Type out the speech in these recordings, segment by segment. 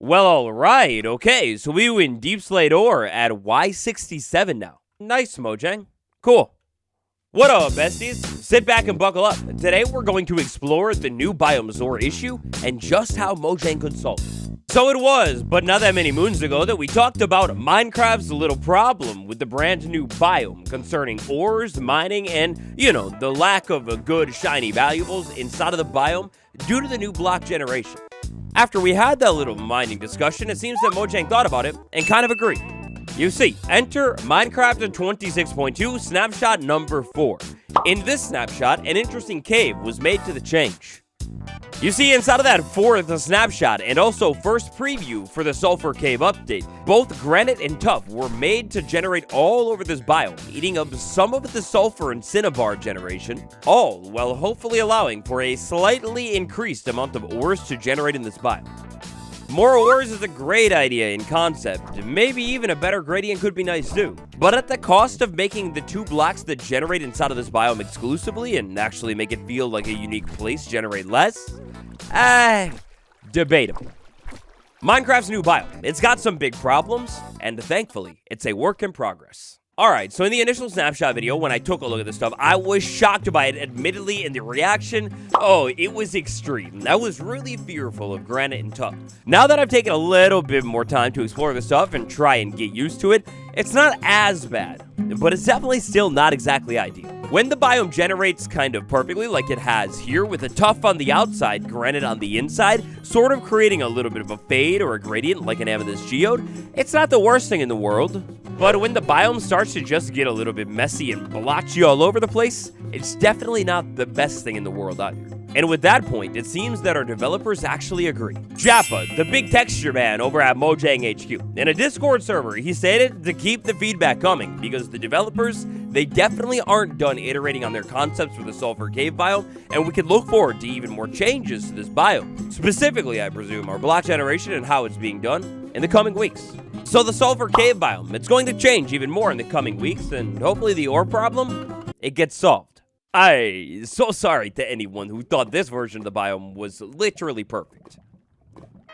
Well, alright, okay, so we win deep slate ore at Y67 now. Nice, Mojang. Cool. What up, besties? Sit back and buckle up. Today we're going to explore the new biomes ore issue and just how Mojang could solve it. So it was, but not that many moons ago, that we talked about Minecraft's little problem with the brand new biome concerning ores, mining, and, you know, the lack of good shiny valuables inside of the biome due to the new block generation. After we had that little mining discussion, it seems that Mojang thought about it and kind of agreed. You see, enter Minecraft 26.2 snapshot number 4. In this snapshot, an interesting cave was made to the change. You see, inside of that fourth snapshot and also first preview for the Sulfur Cave update, both granite and tuff were made to generate all over this biome, eating up some of the sulfur and cinnabar generation, all while hopefully allowing for a slightly increased amount of ores to generate in this biome. More ores is a great idea in concept, maybe even a better gradient could be nice too. But at the cost of making the two blocks that generate inside of this biome exclusively and actually make it feel like a unique place generate less? Debatable. Minecraft's new biome, it's got some big problems, and thankfully, it's a work in progress. Alright, so in the initial snapshot video, when I took a look at this stuff, I was shocked by it, admittedly, and the reaction, it was extreme. I was really fearful of granite and tuff. Now that I've taken a little bit more time to explore this stuff and try and get used to it, it's not as bad, but it's definitely still not exactly ideal. When the biome generates kind of perfectly like it has here, with a tuff on the outside, granite on the inside, sort of creating a little bit of a fade or a gradient like an amethyst geode, it's not the worst thing in the world. But when the biome starts to just get a little bit messy and blotchy all over the place, it's definitely not the best thing in the world either. And with that point, it seems that our developers actually agree. Jappa, the big texture man over at Mojang HQ, in a Discord server, he stated to keep the feedback coming because the developers, they definitely aren't done iterating on their concepts for the Sulfur Cave biome, and we can look forward to even more changes to this biome. Specifically, I presume, our block generation and how it's being done in the coming weeks. So the Sulfur Cave biome, it's going to change even more in the coming weeks, and hopefully the ore problem, it gets solved. I'm so sorry to anyone who thought this version of the biome was literally perfect.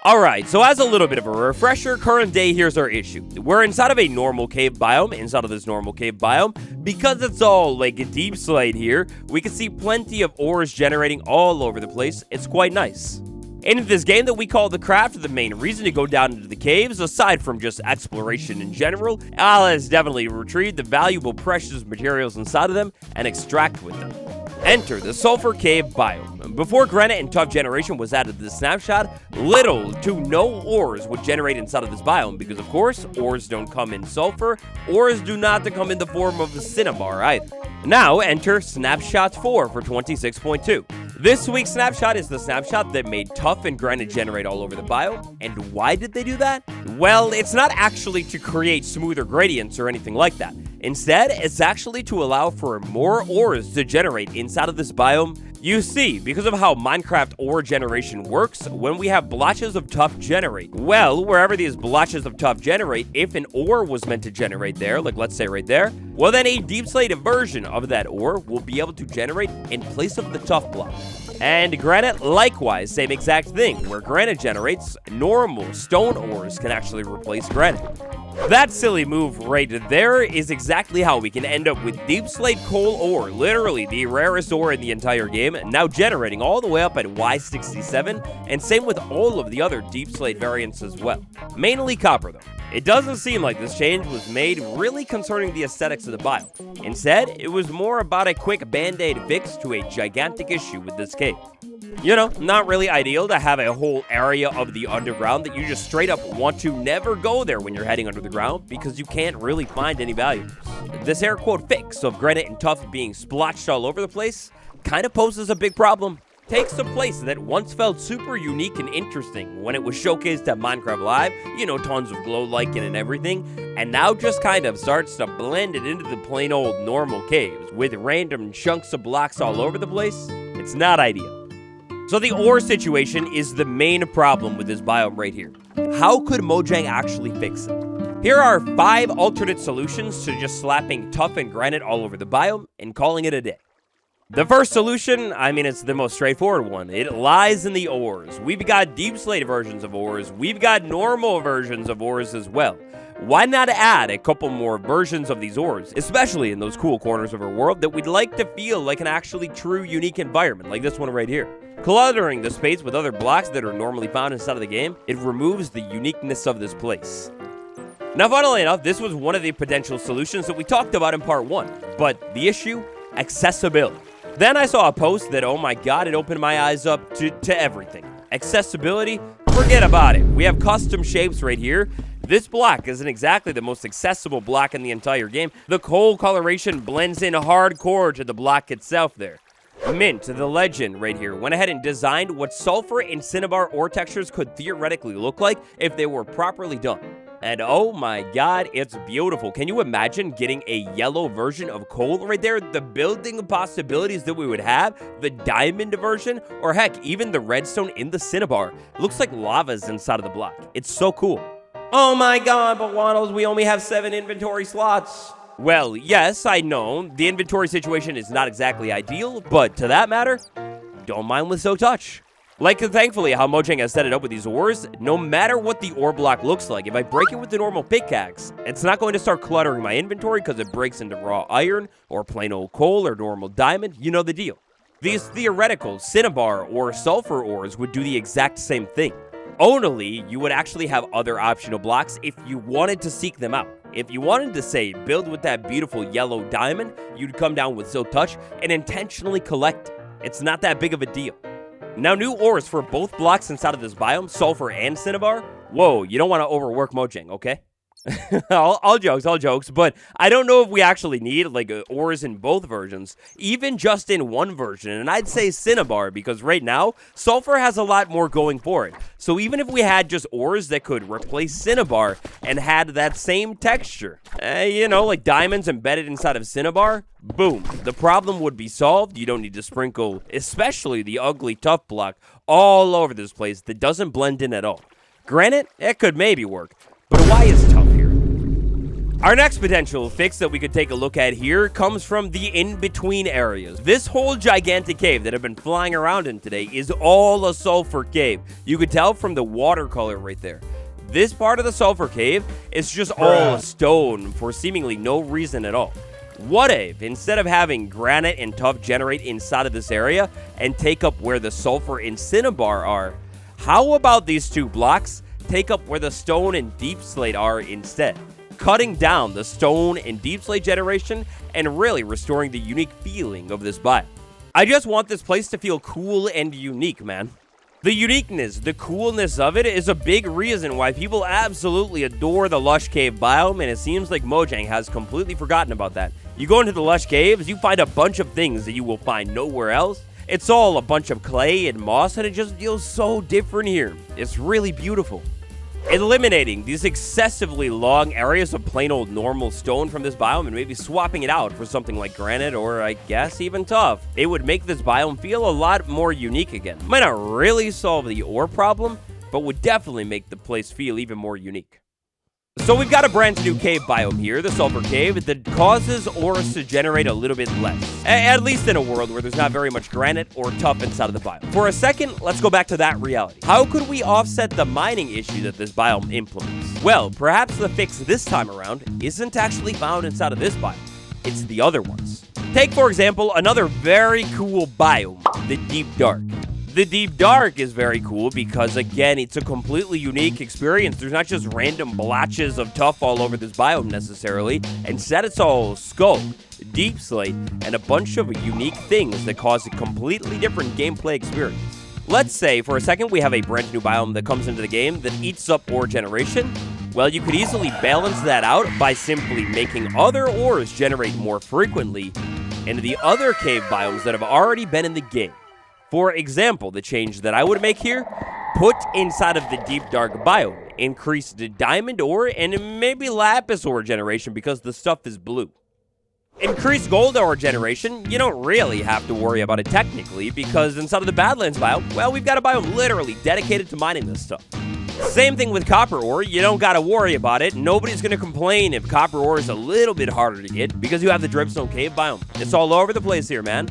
Alright, so as a little bit of a refresher, current day, here's our issue. We're inside of a normal cave biome, inside of this normal cave biome. Because it's all like a deep slate here, we can see plenty of ores generating all over the place. It's quite nice. In this game that we call The Craft, the main reason to go down into the caves, aside from just exploration in general, is definitely retrieve the valuable precious materials inside of them and extract with them. Enter the Sulfur Cave biome. Before granite and tuff generation was added to the snapshot, little to no ores would generate inside of this biome because, of course, ores don't come in sulfur, ores do not come in the form of cinnabar either. Now, enter Snapshot 4 for 26.2. This week's snapshot is the snapshot that made tuff and granite generate all over the biome. And why did they do that? Well, it's not actually to create smoother gradients or anything like that. Instead, it's actually to allow for more ores to generate inside of this biome. You see, because of how Minecraft ore generation works, when we have blotches of tuff generate, well, wherever these blotches of tuff generate, if an ore was meant to generate there, like let's say right there, well then a deep slate version of that ore will be able to generate in place of the tuff block. And granite, likewise, same exact thing, where granite generates, normal stone ores can actually replace granite. That silly move right there is exactly how we can end up with deep slate coal ore, literally the rarest ore in the entire game, now generating all the way up at Y67, and same with all of the other deep slate variants as well. Mainly copper though. It doesn't seem like this change was made really concerning the aesthetics of the biome. Instead, it was more about a quick band-aid fix to a gigantic issue with this cave. You know, not really ideal to have a whole area of the underground that you just straight up want to never go there when you're heading under the ground because you can't really find any values. This air quote fix of granite and tuff being splotched all over the place kind of poses a big problem. Takes a place that once felt super unique and interesting when it was showcased at Minecraft Live, you know, tons of glow lichen and everything, and now just kind of starts to blend it into the plain old normal caves with random chunks of blocks all over the place. It's not ideal. So the ore situation is the main problem with this biome right here. How could Mojang actually fix it? Here are 5 alternate solutions to just slapping tuff and granite all over the biome and calling it a day. The first solution, I mean, it's the most straightforward one. It lies in the ores. We've got deep slate versions of ores. We've got normal versions of ores as well. Why not add a couple more versions of these ores, especially in those cool corners of our world that we'd like to feel like an actually true unique environment, like this one right here. Cluttering the space with other blocks that are normally found inside of the game, it removes the uniqueness of this place. Now, funnily enough, this was one of the potential solutions that we talked about in part 1, but the issue? Accessibility. Then I saw a post that, oh my god, it opened my eyes up to everything. Accessibility? Forget about it. We have custom shapes right here. This block isn't exactly the most accessible block in the entire game. The coal coloration blends in hardcore to the block itself there. Mint, the legend right here, went ahead and designed what sulfur and cinnabar ore textures could theoretically look like if they were properly done. And oh my god, it's beautiful. Can you imagine getting a yellow version of coal right there? The building possibilities that we would have, the diamond version, or heck, even the redstone in the cinnabar. It looks like lava's inside of the block. It's so cool. Oh my god, but Waddles, we only have 7 inventory slots. Well, yes, I know. The inventory situation is not exactly ideal, but to that matter, don't mind with So Touch. Like, thankfully, how Mojang has set it up with these ores, no matter what the ore block looks like, if I break it with the normal pickaxe, it's not going to start cluttering my inventory because it breaks into raw iron, or plain old coal, or normal diamond. You know the deal. These theoretical cinnabar or sulfur ores would do the exact same thing. Only, you would actually have other optional blocks if you wanted to seek them out. If you wanted to, say, build with that beautiful yellow diamond, you'd come down with So Touch and intentionally collect it. It's not that big of a deal. Now, new ores for both blocks inside of this biome, sulfur and cinnabar. Whoa, you don't want to overwork Mojang, okay? all jokes, but I don't know if we actually need, like, ores in both versions, even just in one version, and I'd say cinnabar, because right now, sulfur has a lot more going for it. So even if we had just ores that could replace cinnabar and had that same texture, you know, like diamonds embedded inside of cinnabar, boom, the problem would be solved. You don't need to sprinkle, especially the ugly tuff block, all over this place that doesn't blend in at all. Granite, it could maybe work, but why is tuff here? Our next potential fix that we could take a look at here comes from the in-between areas. This whole gigantic cave that I've been flying around in today is all a sulfur cave. You could tell from the watercolor right there. This part of the sulfur cave is just all stone for seemingly no reason at all. What if, instead of having granite and tuff generate inside of this area and take up where the sulfur and cinnabar are, how about these two blocks take up where the stone and deep slate are instead, cutting down the stone and deep slate generation and really restoring the unique feeling of this biome. I just want this place to feel cool and unique, man. The uniqueness, the coolness of it is a big reason why people absolutely adore the Lush Cave biome, and it seems like Mojang has completely forgotten about that. You go into the Lush Caves, you find a bunch of things that you will find nowhere else. It's all a bunch of clay and moss, and it just feels so different here. It's really beautiful. Eliminating these excessively long areas of plain old normal stone from this biome and maybe swapping it out for something like granite or, I guess, even tuff, it would make this biome feel a lot more unique again. Might not really solve the ore problem, but would definitely make the place feel even more unique. So we've got a brand new cave biome here, the Sulfur Cave, that causes ores to generate a little bit less. At least in a world where there's not very much granite or tuff inside of the biome. For a second, let's go back to that reality. How could we offset the mining issue that this biome implements? Well, perhaps the fix this time around isn't actually found inside of this biome. It's the other ones. Take, for example, another very cool biome, the Deep Dark. The Deep Dark is very cool because, again, it's a completely unique experience. There's not just random blotches of tuff all over this biome necessarily. Instead, it's all scope, deep slate, and a bunch of unique things that cause a completely different gameplay experience. Let's say, for a second, we have a brand new biome that comes into the game that eats up ore generation. Well, you could easily balance that out by simply making other ores generate more frequently in the other cave biomes that have already been in the game. For example, the change that I would make here, put inside of the Deep Dark biome, increase the diamond ore and maybe lapis ore generation because the stuff is blue. Increase gold ore generation, you don't really have to worry about it technically because inside of the Badlands biome, well, we've got a biome literally dedicated to mining this stuff. Same thing with copper ore, you don't gotta worry about it. Nobody's gonna complain if copper ore is a little bit harder to get because you have the Gemstone Cave biome. It's all over the place here, man.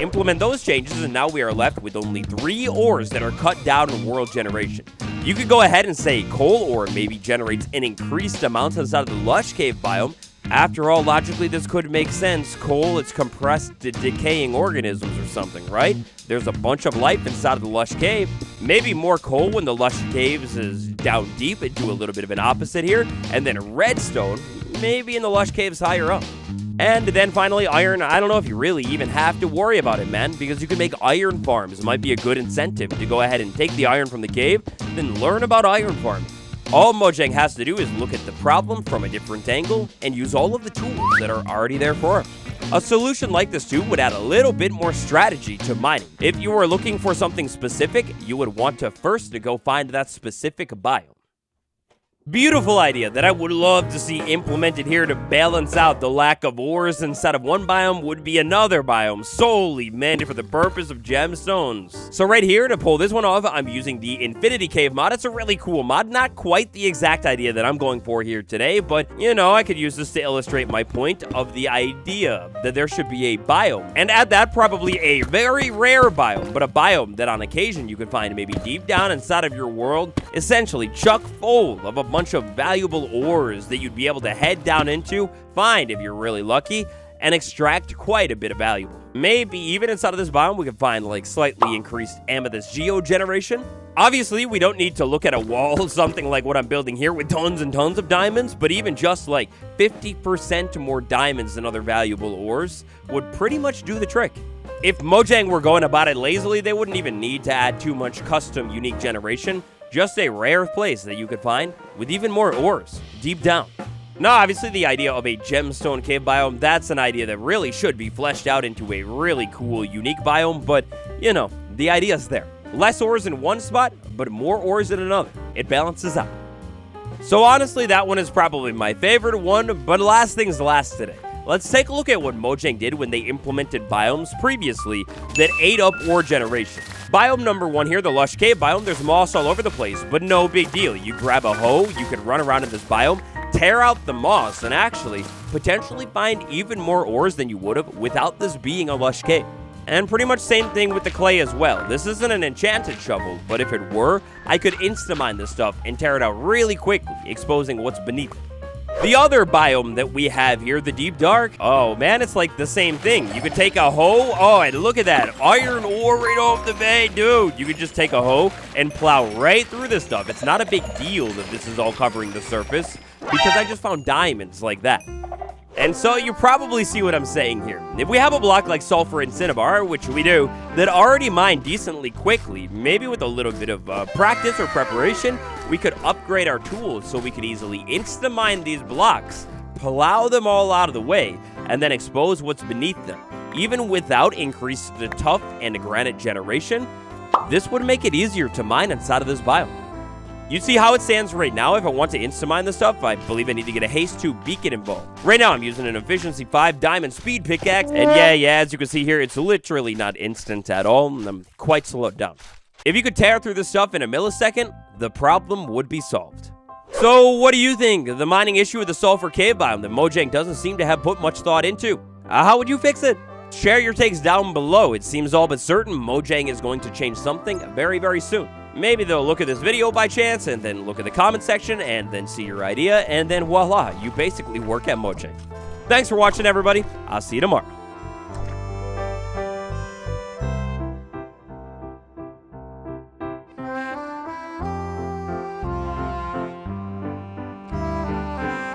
Implement those changes, and now we are left with only 3 ores that are cut down in world generation. You could go ahead and say coal ore maybe generates an increased amount inside of the lush cave biome. After all, logically, this could make sense. Coal, it's compressed decaying organisms or something, right? There's a bunch of life inside of the lush cave. Maybe more coal when the lush caves is down deep and do a little bit of an opposite here. And then redstone, maybe in the lush caves higher up. And then finally, iron. I don't know if you really even have to worry about it, man, because you can make iron farms. It might be a good incentive to go ahead and take the iron from the cave, then learn about iron farming. All Mojang has to do is look at the problem from a different angle and use all of the tools that are already there for him. A solution like this too would add a little bit more strategy to mining. If you were looking for something specific, you would want to first go find that specific biome. Beautiful idea that I would love to see implemented here to balance out the lack of ores inside of one biome would be another biome solely meant for the purpose of gemstones. So right here, to pull this one off, I'm using the Infinity Cave mod. It's a really cool mod, not quite the exact idea that I'm going for here today, but you know, I could use this to illustrate my point of the idea that there should be a biome. And add that, probably a very rare biome, but a biome that on occasion you could find maybe deep down inside of your world, essentially chock full of a bunch of valuable ores that you'd be able to head down into, find if you're really lucky, and extract quite a bit of valuable. Maybe even inside of this biome we can find like slightly increased amethyst geo generation. Obviously, we don't need to look at a wall, something like what I'm building here with tons and tons of diamonds, but even just like 50% more diamonds than other valuable ores would pretty much do the trick. If Mojang were going about it lazily, they wouldn't even need to add too much custom unique generation. Just a rare place that you could find with even more ores deep down. Now, obviously, the idea of a gemstone cave biome, that's an idea that really should be fleshed out into a really cool, unique biome, but, you know, the idea's there. Less ores in one spot, but more ores in another. It balances out. So honestly, that one is probably my favorite one, but last things last today. Let's take a look at what Mojang did when they implemented biomes previously that ate up ore generation. Biome number 1 here, the lush cave biome, there's moss all over the place, but no big deal. You grab a hoe, you can run around in this biome, tear out the moss, and actually potentially find even more ores than you would have without this being a lush cave. And pretty much same thing with the clay as well. This isn't an enchanted shovel, but if it were, I could insta-mine this stuff and tear it out really quickly, exposing what's beneath it. The other biome that we have here, the deep dark, oh man, it's like the same thing. You could take a hoe, oh, and look at that, iron ore right off the vein, dude. You could just take a hoe and plow right through this stuff. It's not a big deal that this is all covering the surface, because I just found diamonds like that. And so you probably see what I'm saying here. If we have a block like sulfur and cinnabar, which we do, that already mine decently quickly, maybe with a little bit of practice or preparation, we could upgrade our tools so we could easily insta-mine these blocks, plow them all out of the way, and then expose what's beneath them. Even without increased the tuff and the granite generation, this would make it easier to mine inside of this biome. You see how it stands right now. If I want to insta-mine this stuff, I believe I need to get a haste 2 beacon involved. Right now, I'm using an efficiency 5 diamond speed pickaxe, and yeah, as you can see here, it's literally not instant at all, and I'm quite slowed down. If you could tear through this stuff in a millisecond, the problem would be solved. So, what do you think of the mining issue with the Sulfur Cave biome that Mojang doesn't seem to have put much thought into? How would you fix it? Share your takes down below. It seems all but certain Mojang is going to change something very, very soon. Maybe they'll look at this video by chance, and then look at the comment section, and then see your idea, and then voila, you basically work at Mojang. Thanks for watching, everybody. I'll see you tomorrow.